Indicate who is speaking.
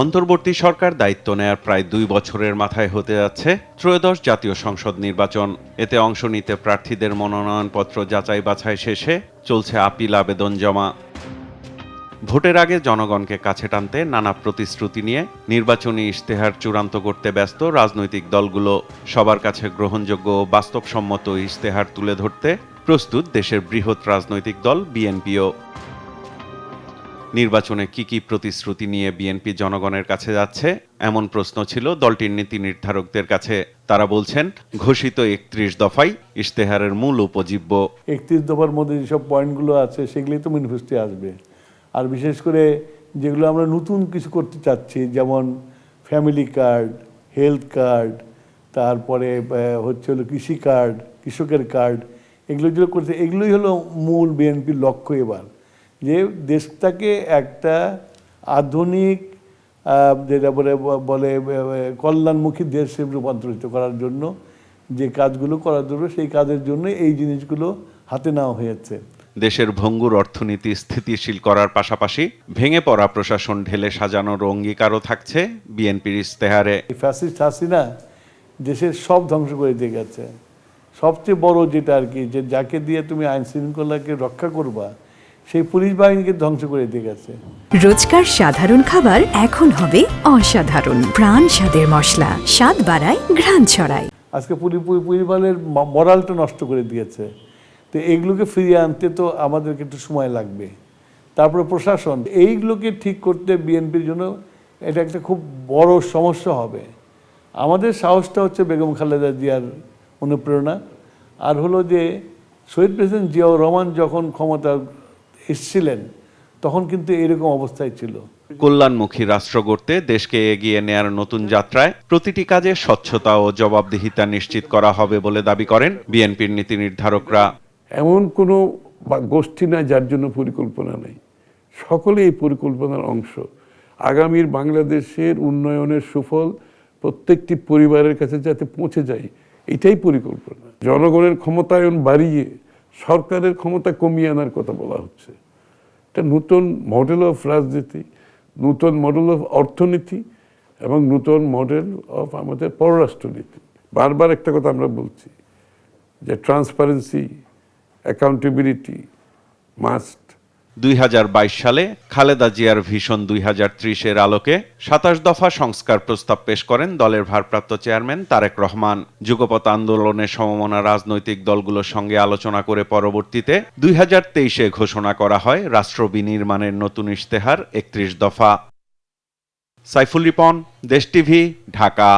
Speaker 1: অন্তর্বর্তী সরকার দায়িত্ব নেয়ার প্রায় ২ বছরের মাথায় হতে যাচ্ছে ত্রয়োদশ জাতীয় সংসদ নির্বাচন। এতে অংশ নিতে প্রার্থীদের মনোনয়নপত্র যাচাই বাছাই শেষে চলছে আপিল আবেদন জমা। ভোটের আগে জনগণকে কাছে টানতে নানা প্রতিশ্রুতি নিয়ে নির্বাচনী ইশতেহার চূড়ান্ত করতে ব্যস্ত রাজনৈতিক দলগুলো। সবার কাছে গ্রহণযোগ্য ও বাস্তবসম্মত ইশতেহার তুলে ধরতে প্রস্তুত দেশের বৃহৎ রাজনৈতিক দল বিএনপিও। নির্বাচনে কি প্রতিশ্রুতি নিয়ে বিএনপি জনগণের কাছে যাচ্ছে, এমন প্রশ্ন ছিল দলটির নীতি নির্ধারকদের কাছে। তারা বলছেন, ঘোষিত ৩১ দফাই ইশতেহারের মূল উপজীব্য।
Speaker 2: ৩১ দফার মধ্যে যেসব পয়েন্টগুলো আছে সেগুলোই তো ম্যানিফেস্টোয় আসবে। আর বিশেষ করে যেগুলো আমরা নতুন কিছু করতে চাচ্ছি, যেমন ফ্যামিলি কার্ড, হেলথ কার্ড, তারপরে হচ্ছে হলো কৃষি কার্ড, কৃষকের কার্ড, এগুলো যেগুলো করছে এগুলোই হলো মূল বিএনপির লক্ষ্য এবার, যে দেশটাকে একটা আধুনিক যেটা বলে কল্যাণমুখী দেশে রূপান্তরিত করার জন্য যে কাজগুলো করার জন্য সেই কাজের জন্য এই জিনিসগুলো হাতে নেওয়া হয়েছে।
Speaker 1: দেশের ভঙ্গুর অর্থনীতি স্থিতিশীল করার পাশাপাশি ভেঙে পড়া প্রশাসন ঢেলে সাজানোর অঙ্গীকারও থাকছে বিএনপির ইশতেহারে।
Speaker 2: ফ্যাসিস্ট হাসিনা দেশের সব ধ্বংস করে দিয়ে গেছে। সবচেয়ে বড় যেটা আর কি, যে যাকে দিয়ে তুমি আইন শৃঙ্খলাকে রক্ষা করবা সেই পুলিশ বাহিনীকে ধ্বংস করে দিয়ে গেছে।
Speaker 3: রোজকার সাধারণ খাবার এখন হবে অসাধারণ। প্রাণ স্বাদের মশলা, স্বাদ বাড়ায়, ঘ্রাণ ছড়ায়।
Speaker 2: আজকে পরিবারের মরালটা নষ্ট করে দিয়েছে। তো এইগুলোকে ফিরিয়ে আনতে তো আমাদেরকে একটু সময় লাগবে। তারপরে প্রশাসন, এইগুলোকে ঠিক করতে বিএনপির জন্য এটা একটা খুব বড় সমস্যা হবে। আমাদের সাহসটা হচ্ছে বেগম খালেদা জিয়ার অনুপ্রেরণা, আর হলো যে শহীদ প্রেসিডেন্ট জিয়াউর রহমান যখন ক্ষমতা এসেছিলেন তখন কিন্তু এরকম অবস্থায় ছিল।
Speaker 1: কল্যাণমুখী রাষ্ট্র গড়তে দেশকে এগিয়ে নেয়ার নতুন যাত্রায় প্রতিটি কাজে স্বচ্ছতা ও জবাবদিহিতা নিশ্চিত করা হবে বলে দাবি করেন বিএনপির নীতি নির্ধারকরা।
Speaker 4: এমন কোনো গোষ্ঠী নাই যার জন্য পরিকল্পনা নেই, সকলে এই পরিকল্পনার অংশ। আগামীর বাংলাদেশের উন্নয়নের সুফল প্রত্যেকটি পরিবারের কাছে যাতে পৌঁছে যায়, এটাই পরিকল্পনা। জনগণের ক্ষমতায়ন বাড়িয়ে সরকারের ক্ষমতা কমিয়ে আনার কথা বলা হচ্ছে। এটা নতুন মডেল অফ রাজনীতি, নতুন মডেল অফ অর্থনীতি এবং নতুন মডেল অফ আমাদের পররাষ্ট্রনীতি। বারবার একটা কথা আমরা বলছি যে ট্রান্সপারেন্সি, অ্যাকাউন্টেবিলিটি মাস্ট।
Speaker 1: ২০২২ সালে খালেদা জিয়ার ভিশন ২০৩০-এর আলোকে ২৭ দফা সংস্কার প্রস্তাব পেশ করেন দলের ভারপ্রাপ্ত চেয়ারম্যান তারেক রহমান। যুগপৎ আন্দোলনের সমমনা রাজনৈতিক দলগুলোর সঙ্গে আলোচনা করে পরবর্তীতে ২০২৩-এ ঘোষণা করা হয় রাষ্ট্র বিনির্মাণের নতুন ইশতেহার ৩১ দফা। সাইফুল রিপন, দেশ টিভি, ঢাকা।